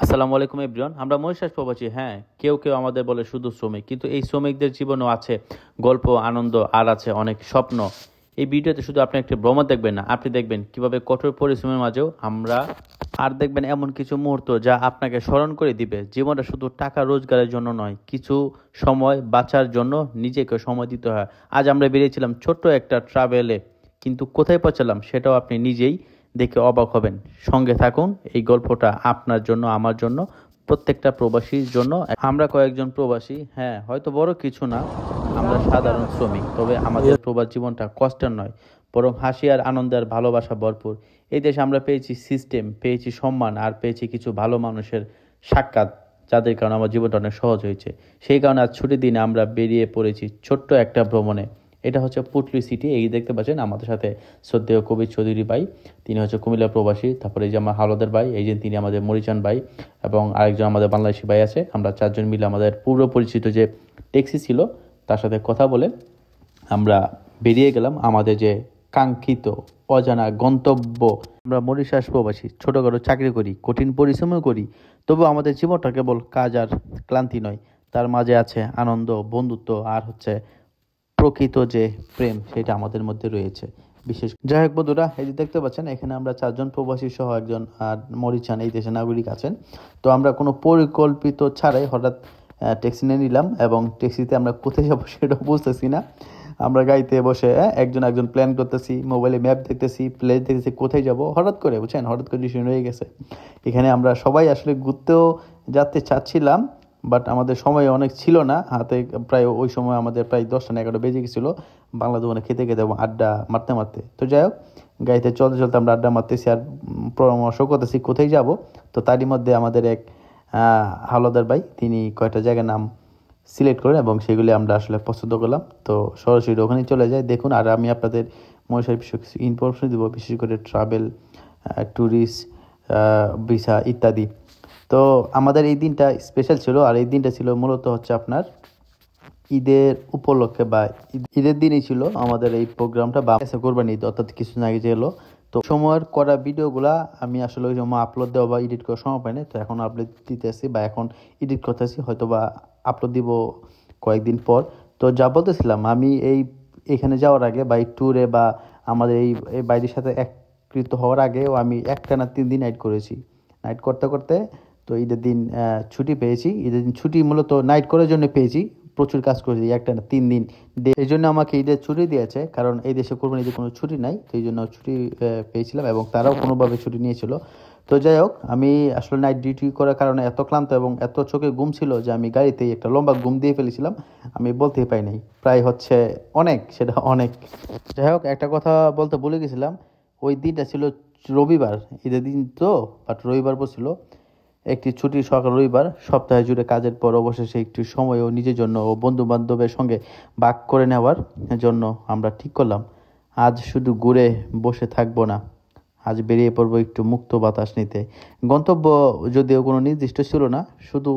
আসসালামু আলাইকুম এভরিওয়ান। আমরা মরিশাস প্রবাসী। হ্যাঁ, কেউ কেউ আমাদের বলে শুধু শ্রমিক, কিন্তু এই শ্রমিকদের জীবনেও আছে গল্প, আনন্দ আর আছে অনেক স্বপ্ন। এই ভিডিওতে শুধু আপনি একটি ভ্রমণ দেখবেন না, আপনি দেখবেন কিভাবে কঠোর পরিশ্রমের মাঝেও আমরা আর দেখবেন এমন কিছু মুহূর্ত যা আপনাকে স্মরণ করে দিবে জীবনটা শুধু টাকা রোজগারের জন্য নয়, কিছু সময় বাঁচার জন্য নিজেকে সময় দিতে হয়। আজ আমরা বেরিয়েছিলাম ছোট্ট একটা ট্রাভেলে, কিন্তু কোথায় পৌঁছালাম সেটাও আপনি নিজেই দেখে অবাক হবেন। সঙ্গে থাকুন, এই গল্পটা আপনার জন্য, আমার জন্য, প্রত্যেকটা প্রবাসীর জন্য। আমরা কয়েকজন প্রবাসী, হ্যাঁ হয়তো বড় কিছু না, আমরা সাধারণ শ্রমিক, তবে আমাদের প্রবাস জীবনটা কষ্টের নয়, বরং হাসি আর আনন্দ আর ভালোবাসা ভরপুর। এই দেশে আমরা পেয়েছি সিস্টেম, পেয়েছি সম্মান, আর পেয়েছি কিছু ভালো মানুষের সাক্ষাৎ, যাদের কারণে আমার জীবনটা অনেক সহজ হয়েছে। সেই কারণে আজ ছুটির দিনে আমরা বেরিয়ে পড়েছি ছোট্ট একটা ভ্রমণে। এটা হচ্ছে পুটলি সিটি। এই দেখতে পাচ্ছেন আমাদের সাথে শ্রদ্ধেয় কবির চৌধুরী ভাই, তিনি হচ্ছে কুমিল্লা প্রবাসী। তারপরে এই যে আমার হালদের ভাই, এই যে তিনি আমাদের মরিচান ভাই, এবং আরেকজন আমাদের বাংলাদেশি ভাই আছে। আমরা চারজন মিলে আমাদের পূর্ব পরিচিত যে ট্যাক্সি ছিল তার সাথে কথা বলে আমরা বেরিয়ে গেলাম আমাদের যে কাঙ্ক্ষিত অজানা গন্তব্য। আমরা মরিশাস প্রবাসী, ছোটখাটো চাকরি করি, কঠিন পরিশ্রমও করি, তবু আমাদের জীবনটা কেবল কাজ আর ক্লান্তি নয়, তার মাঝে আছে আনন্দ, বন্ধুত্ব আর হচ্ছে প্রকৃত যে প্রেম, সেটা আমাদের মধ্যে রয়েছে। বিশেষ যাই হোক বন্ধুরা, এই যে দেখতে পাচ্ছেন এখানে আমরা চারজন প্রবাসী সহ একজন মরিচান এই দেশের নাগরিক আছেন। তো আমরা কোনো পরিকল্পিত ছাড়াই হঠাৎ ট্যাক্সি নিয়ে নিলাম, এবং ট্যাক্সিতে আমরা কোথায় যাবো সেটাও বুঝতেছি না। আমরা গাড়িতে বসে একজন প্ল্যান করতেছি, মোবাইলে ম্যাপ দেখতেছি, প্লেস দেখতেছি কোথায় যাব, হঠাৎ করে বুঝছেন, হঠাৎ করে ডিসিশন হয়ে গেছে। এখানে আমরা সবাই আসলে ঘুরতেও যেতে চাচ্ছিলাম, বাট আমাদের সময় অনেক ছিল না হাতে। প্রায় ওই সময় আমাদের প্রায় 10টা না 11টা বেজে গেছিলো বাংলা দোকানে খেতে খেতে এবং আড্ডা মারতে মারতে। তো যাই হোক, গাড়িতে চলতে চলতে আমরা আড্ডা মারতেছি আর পরামর্শ করতেছি কোথায় যাব। তো তারই মধ্যে আমাদের এক হাওলাদার ভাই, তিনি কয়েকটা জায়গার নাম সিলেক্ট করেন এবং সেগুলি আমরা আসলে পছন্দ করলাম। তো সরাসরি ওখানেই চলে যাই। দেখুন, আর আমি আপনাদের মহিষার বিষয়ে কিছু ইনফরমেশন দিব, বিশেষ করে ট্রাভেল, ট্যুরিস্ট, ভিসা ইত্যাদি। তো আমাদের এই দিনটা স্পেশাল ছিল, আর এই দিনটা ছিল মূলত হচ্ছে আপনার ঈদের উপলক্ষে, বা ঈদের দিনই ছিল আমাদের এই প্রোগ্রামটা, বা কোরবানি ঈদ অর্থাৎ কিছুদিন আগে যে এলো। তো সময়ের করা ভিডিওগুলা আমি আসলে ওই সময় আপলোড দেওয়া বা এডিট করার সময় পাইনি, তো এখন আপলোড দিতেছি বা এখন এডিট করতেছি, হয়তো বা আপলোড দিব কয়েকদিন পর। তো যা বলতেছিলাম, আমি এখানে যাওয়ার আগে বা এই ট্যুরে বা আমাদের এই বাইরের সাথে একত্রিত হওয়ার আগেও আমি একটানা 3 দিন নাইট করেছি। নাইট করতে করতে তো ঈদের দিন ছুটি পেয়েছি। ঈদের দিন ছুটি মূলত নাইট করার জন্য পেয়েছি, প্রচুর কাজ করেছি একটা না 3 দিন। এই জন্য আমাকে ঈদের ছুটি দিয়েছে, কারণ এই দেশে কোরবানি ঈদের কোনো ছুটি নাই, তো এই জন্য ছুটি পেয়েছিলাম এবং তারাও কোনোভাবে ছুটি নিয়েছিল। তো যাই হোক, আমি আসলে নাইট ডিউটি করার কারণে এত ক্লান্ত এবং এত চোখে ঘুম ছিল যে আমি গাড়িতেই একটা লম্বা ঘুম দিয়ে ফেলেছিলাম। আমি বলতেই পাই নাই, প্রায় হচ্ছে অনেক, সেটা অনেক। যাই হোক, একটা কথা বলতে ভুলে গেছিলাম, ওই দিনটা ছিল রবিবার, ঈদের দিন তো, বাট রবিবার পড়ছিল, একটি ছুটির সকাল রবিবার। সপ্তাহে জুড়ে কাজের পর অবশেষে একটু সময়ও নিজের জন্য ও বন্ধু বান্ধবের সঙ্গে ভাগ করে নেওয়ার জন্য আমরা ঠিক করলাম, আজ শুধু ঘুরে বসে থাকবো না, আজ বেরিয়ে পড়বো একটু মুক্ত বাতাস নিতে। গন্তব্য যদিও কোনো নির্দিষ্ট ছিল না, শুধু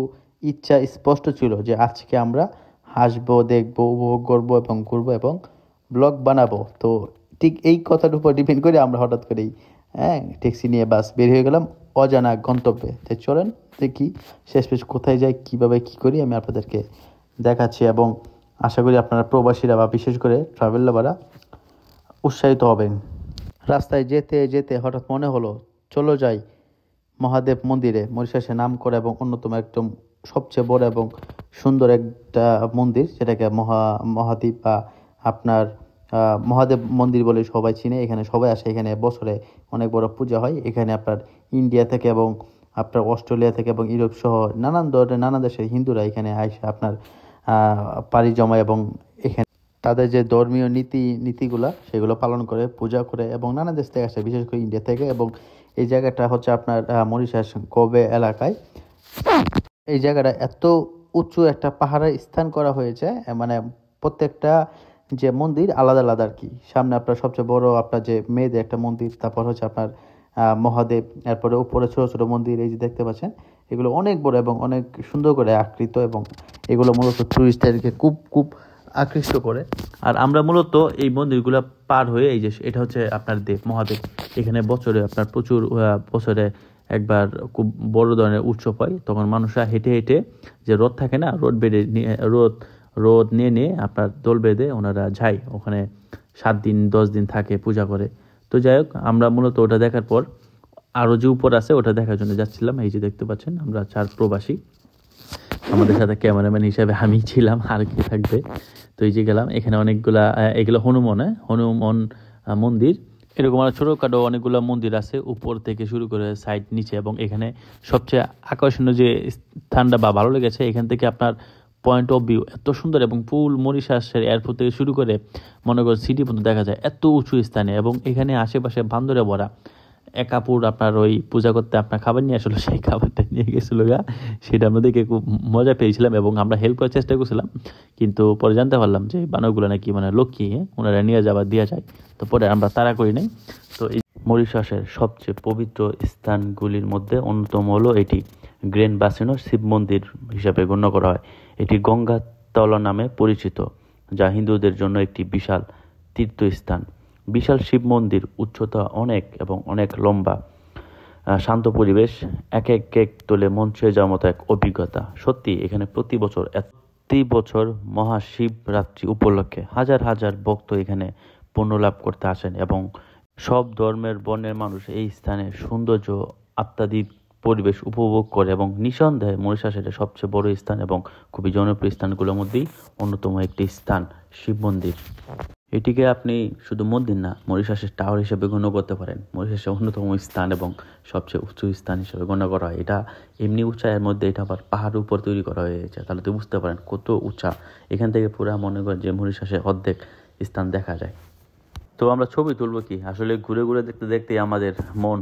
ইচ্ছা স্পষ্ট ছিল যে আজকে আমরা হাসবো, দেখবো, উপভোগ করবো এবং ঘুরবো এবং ব্লগ বানাবো। তো ঠিক এই কথার উপর ডিপেন্ড করে আমরা হঠাৎ করেই ট্যাক্সি নিয়ে বাস বের হয়ে গেলাম অজানা গন্তব্যে। তাই চলেন দেখি শেষ কোথায় যাই, কিভাবে কি করি, আমি আপনাদেরকে দেখাচ্ছি, এবং আশা করি আপনারা প্রবাসীরা বা বিশেষ করে ট্রাভেল লাভাররা উৎসাহিত হবেন। রাস্তায় যেতে যেতে হঠাৎ মনে হলো, চলো যাই মহাদেব মন্দিরে। মরিশাসে নাম করা এবং অন্যতম একদম সবচেয়ে বড় এবং সুন্দর একটা মন্দির, যেটাকে মহাদ্বীপ বা আপনার মহাদেব মন্দির বলে সবাই চিনে। এখানে সবাই আসে, এখানে বছরে অনেক বড় পূজা হয়। এখানে আপনার ইন্ডিয়া থেকে এবং আপনার অস্ট্রেলিয়া থেকে এবং ইউরোপ সহ নানান ধরনের নানা দেশের হিন্দুরা এখানে আসে আপনার পাড়ি জমায়, এবং এখানে তাদের যে ধর্মীয় নীতিগুলা সেগুলো পালন করে, পূজা করে, এবং নানা দেশ থেকে আসে, বিশেষ করে ইন্ডিয়া থেকে। এবং এই জায়গাটা হচ্ছে আপনার মরিশাস কোবে এলাকায়। এই জায়গাটা এত উঁচু একটা পাহাড়ের স্থান করা হয়েছে, মানে প্রত্যেকটা যে মন্দির আলাদা আলাদা আর কি। সামনে আপনার সবচেয়ে বড় আপনার যে মেয়েদের একটা মন্দির, তারপর হচ্ছে আপনার মহাদেব, এরপরে উপরে ছোট ছোট মন্দির এই যে দেখতে পাচ্ছেন, এগুলো অনেক বড় এবং অনেক সুন্দর করে আকৃত, এবং এগুলো মূলত টুরিস্টদেরকে খুব খুব আকৃষ্ট করে। আর আমরা মূলত এই মন্দিরগুলো পার হয়ে, এই যে এটা হচ্ছে আপনার দেব মহাদেব, এখানে বছরে আপনার প্রচুর বছরে একবার খুব বড় ধরনের উৎসব হয়, তখন মানুষরা হেঁটে হেঁটে যে রথ থাকে না, রোদ নিয়ে নিয়ে আপনার দোল বেঁধে ওনারা যায় ওখানে, 7 দিন 10 দিন থাকে, পূজা করে। তো যাই হোক, আমরা মূলত ওটা দেখার পর আরও যে উপর আছে ওটা দেখার জন্য যাচ্ছিলাম। এই যে দেখতে পাচ্ছেন আমরা 4 প্রবাসী, আমাদের সাথে ক্যামেরাম্যান হিসাবে আমি ছিলাম, আর কি থাকবে। তো এই যে গেলাম, এখানে অনেকগুলা এগুলো হনুমান মন্দির, এরকম আর ছোটোখাটো অনেকগুলো মন্দির আছে উপর থেকে শুরু করে সাইড নিচে। এবং এখানে সবচেয়ে আকর্ষণীয় যে স্থানটা বা ভালো লেগেছে, এখান থেকে আপনার পয়েন্ট অফ ভিউ এত সুন্দর, এবং ফুল মরিশাসের এয়ারপোর্ট থেকে শুরু করে মনে করেন সিটি পর্যন্ত দেখা যায়, এত উঁচু স্থানে। এবং এখানে আশেপাশে বান্দরে ভরা। এক আপুর আপনার ওই পূজা করতে আপনার খাবার নিয়ে আসলো, সেই খাবারটা নিয়ে গেছিলো গা, সেটা আমরা দেখে খুব মজা পেয়েছিলাম এবং আমরা হেল্প করার চেষ্টা করছিলাম। কিন্তু পরে জানতে পারলাম যে বানরগুলো নাকি মানে লক্ষ্মী, ওনারা নিয়ে যাবার দেওয়া যায়। তো পরে আমরা তাড়া করি নাই। তো এই মরিশাসের সবচেয়ে পবিত্র স্থানগুলির মধ্যে অন্যতম হলো এটি গ্র্যান্ড বাসিনো শিব মন্দির হিসাবে গণ্য করা হয়। এটি গঙ্গাতলা নামে পরিচিত, যা হিন্দুদের জন্য একটি বিশাল তীর্থস্থান। বিশাল শিব মন্দির, উচ্চতা অনেক এবং অনেক লম্বা, শান্ত পরিবেশ, এক এক তোলে মন ছুঁয়ে যাওয়ার মতো এক অভিজ্ঞতা। সত্যি এখানে প্রতি বছর মহাশিবরাত্রি উপলক্ষে হাজার হাজার ভক্ত এখানে পুণ্য লাভ করতে আসেন, এবং সব ধর্মের বর্ণের মানুষ এই স্থানের সৌন্দর্য, আত্মাদিক পরিবেশ উপভোগ করে। এবং নিঃসন্দেহে মরিশাসের সবচেয়ে বড় স্থান এবং খুবই জনপ্রিয় স্থানগুলোর মধ্যেই অন্যতম একটি স্থান শিব মন্দির। এটিকে আপনি শুধু মন্দির না, মরিশাসের টাওয়ার হিসেবে গণ্য করতে পারেন। মরিশাসের অন্যতম স্থান এবং সবচেয়ে উঁচু স্থান হিসেবে গণ্য করা হয়। এটা এমনি উঁচাইয়ের মধ্যে, এটা আবার পাহাড়ের উপর তৈরি করা হয়েছে, তাহলে তো বুঝতে পারেন কত উঁচা। এখান থেকে পুরা মনে করেন যে মরিশাসের অর্ধেক স্থান দেখা যায়। তো আমরা ছবি তুলবো কি, আসলে ঘুরে ঘুরে দেখতে দেখতে আমাদের মন,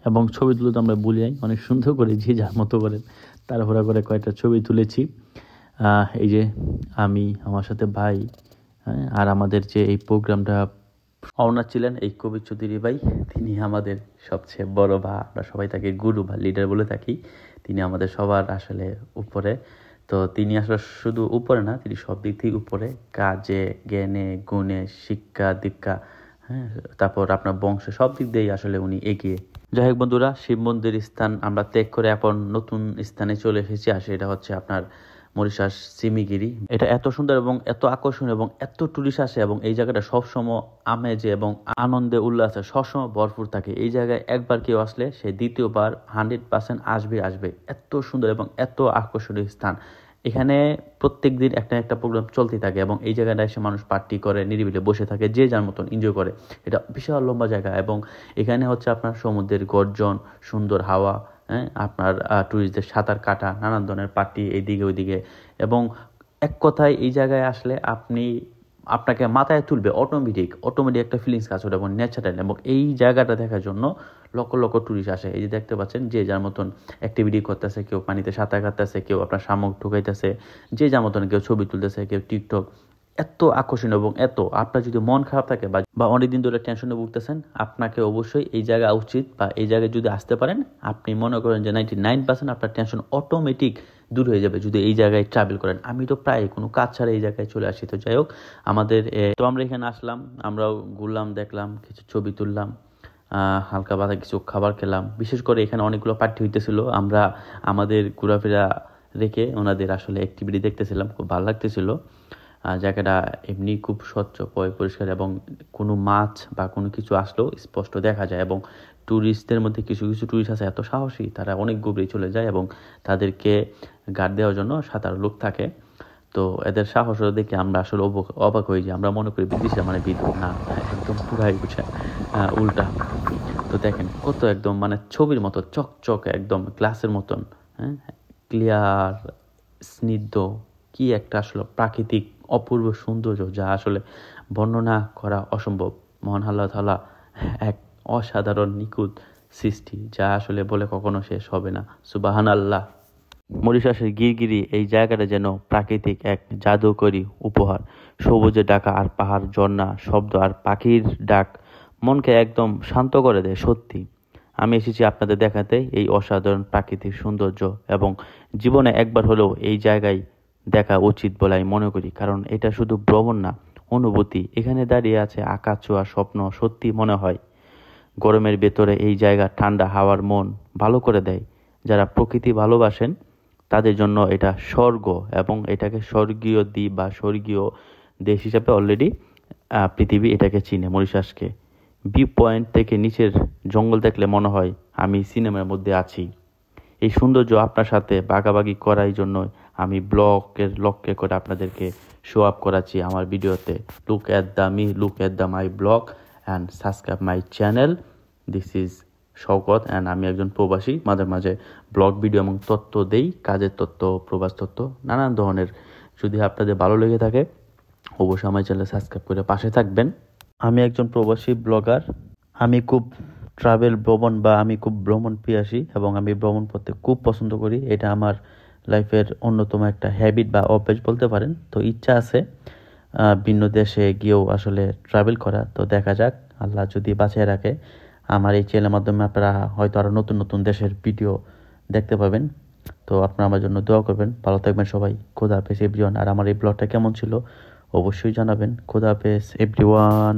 এবং ছবি তুলতে আমরা ভুলি নাই, অনেক সুন্দর করে যে যার মতো করে তাড়াহুড়া করে কয়েকটা ছবি তুলেছি। এই যে আমি, আমার সাথে ভাই, হ্যাঁ, আর আমাদের যে এই প্রোগ্রামটা অনার ছিলেন এই কবির চৌধুরী ভাই, তিনি আমাদের সবচেয়ে বড়, বা আমরা সবাই তাকে গুরু বা লিডার বলে থাকি। তিনি আমাদের সবার আসলে উপরে। তো তিনি আসলে শুধু উপরে না, তিনি সব দিক থেকে উপরে, কাজে, জ্ঞানে, গুণে, শিক্ষা দীক্ষা, হ্যাঁ, তারপর আপনার বংশ, সব দিক দিয়েই আসলে উনি এগিয়ে। যাই হোক বন্ধুরা, শিব মন্দির স্থান আমরা ত্যাগ করে এখন নতুন স্থানে চলে এসেছি। এটা হচ্ছে আপনার মরিশাস সিমিগিরি। এটা এত সুন্দর এবং এত আকর্ষণীয় এবং এত টুরিস্ট আসে, এবং এই জায়গাটা সবসময় আমেজে এবং আনন্দে উল্লাসে সবসময় ভরপুর থাকে। এই জায়গায় একবার কেউ আসলে সে দ্বিতীয়বার 100% আসবে। এত সুন্দর এবং এত আকর্ষণীয় স্থান। এখানে প্রত্যেক দিন একটা একটা প্রোগ্রাম চলতেই থাকে, এবং এই জায়গাটা এসে মানুষ পার্টি করে, নিরিবিলি বসে থাকে, যে যার মতন এনজয় করে। এটা বিশাল লম্বা জায়গা, এবং এখানে হচ্ছে আপনার সমুদ্রের গর্জন, সুন্দর হাওয়া, হ্যাঁ, আপনার টুরিস্টদের সাঁতার কাটা, নানান ধরনের পার্টি এইদিকে ওইদিকে। এবং এক কথায় এই জায়গায় আসলে আপনাকে মাথায় তুলবে, অটোমেটিক একটা ফিলিংস কাজ করে, এবং ন্যাচারাল। এবং এই জায়গাটা দেখার জন্য লক্ষ লক্ষ টুরিস্ট আসে। এই যে দেখতে পাচ্ছেন, যে যার মতন অ্যাক্টিভিটি করতেছে, কেউ পানিতে সাঁতার কাটতেছে, কেউ আপনার শামুক ঢুকাইতেছে, যে যার মতন, কেউ ছবি তুলতেছে, কেউ টিকটক। এত আকর্ষণীয় এবং এত, আপনার যদি মন খারাপ থাকে বা অনেকদিন ধরে টেনশনে ভুগতেছেন, আপনাকে অবশ্যই এই জায়গা উচিত, বা এই জায়গায় যদি আসতে পারেন, আপনি মনে করেন যে 99% আপনার টেনশন অটোমেটিক দূর হয়ে যাবে যদি এই জায়গায় ট্রাভেল করেন। আমি তো প্রায় কোনো কাজ ছাড়া এই জায়গায় চলে আসি। তো যাই হোক, তো আমরা এখানে আসলাম, আমরাও ঘুরলাম, দেখলাম, কিছু ছবি তুললাম, হালকা পাতলা কিছু খাবার খেলাম। বিশেষ করে এখানে অনেকগুলো পার্টি হইতেছিল, আমরা আমাদের ঘোরাফেরা রেখে ওনাদের আসলে অ্যাক্টিভিটি দেখতেছিলাম, খুব ভালো লাগতেছিল। জায়গাটা এমনি খুব স্বচ্ছ, পরিষ্কার, এবং কোনো মাছ বা কোনো কিছু আসলেও স্পষ্ট দেখা যায়। এবং ট্যুরিস্টদের মধ্যে কিছু কিছু ট্যুরিস্ট আছে এত সাহসী, তারা অনেক গভীরে চলে যায়, এবং তাদেরকে গার্ড দেওয়ার জন্য 7 লোক থাকে। তো এদের সাহস দেখে আমরা আসলে অবাক হয়ে যাই। আমরা মনে করি বিদেশে মানে বিদ্যুৎ না, একদম পুরাই বুঝে উল্টা। তো দেখেন কত একদম মানে ছবির মতো চকচক, একদম গ্লাসের মতন, হ্যাঁ, ক্লিয়ার, স্নিগ্ধ, কি একটা আসলে প্রাকৃতিক অপূর্ব সৌন্দর্য, যা আসলে বর্ণনা করা অসম্ভব। মহান আল্লাহ তাআলা এক অসাধারণ নিখুঁত সৃষ্টি, যা আসলে বলে কখনো শেষ হবে না। সুবহানাল্লাহ। মরিশাসের গিরগিরি এই জায়গাটা যেন প্রাকৃতিক এক জাদুকরী উপহার। সবুজে ঢাকা আর পাহাড়, ঝর্ণা, শব্দ আর পাখির ডাক মনকে একদম শান্ত করে দেয়। সত্যি আমি এসেছি আপনাদের দেখাতে এই অসাধারণ প্রাকৃতিক সৌন্দর্য, এবং জীবনে একবার হলেও এই জায়গায় দেখা উচিত বলে আমি মনে করি। কারণ এটা শুধু ভ্রমণ না, অনুভূতি। এখানে দাঁড়িয়ে আছে আকাশ ছোঁয়া স্বপ্ন। সত্যি মনে হয় গরমের ভেতরে এই জায়গা ঠান্ডা হাওয়ার মন ভালো করে দেয়। যারা প্রকৃতি ভালোবাসেন তাদের জন্য এটা স্বর্গ, এবং এটাকে স্বর্গীয় দ্বীপ বা স্বর্গীয় দেশ হিসাবে অলরেডি পৃথিবী এটাকে চিনে মরিশাসকে। ভিউ পয়েন্ট থেকে নিচের জঙ্গল দেখলে মনে হয় আমি সিনেমার মধ্যে আছি। এই সৌন্দর্য আপনার সাথে ভাগাভাগি করার জন্য আমি ব্লগের লক্ষ্যে করে আপনাদেরকে শো আপ করাচ্ছি আমার ভিডিওতে। Look at the my blog and subscribe my channel. This is Shawkat and আমি একজন প্রবাসী। মাঝে মাঝে ব্লগ ভিডিও এবং তথ্য দেই, কাজের তথ্য, প্রবাস তথ্য, নানান ধরনের। যদি আপনাদের ভালো লেগে থাকে অবশ্যই আমার চ্যানেল সাবস্ক্রাইব করে পাশে থাকবেন। আমি একজন প্রবাসী ব্লগার। আমি খুব আমি খুব ভ্রমণ পিয়াসী এবং আমি ভ্রমণ করতে খুব পছন্দ করি। এটা আমার লাইফের অন্যতম একটা হ্যাবিট বা অভ্যাস বলতে পারেন। তো ইচ্ছা আছে ভিন্ন দেশে গিয়েও আসলে ট্রাভেল করা। তো দেখা যাক, আল্লাহ যদি বাঁচিয়ে রাখে আমার এই চ্যানেলের মাধ্যমে আপনারা হয়তো আরও নতুন নতুন দেশের ভিডিও দেখতে পাবেন। তো আপনারা আমার জন্য দোয়া করবেন। ভালো থাকবেন সবাই। খোদা হাফেজ এভরিওয়ান। আর আমার এই ব্লগটা কেমন ছিল অবশ্যই জানাবেন। খোদা হাফেজ এভরিওয়ান।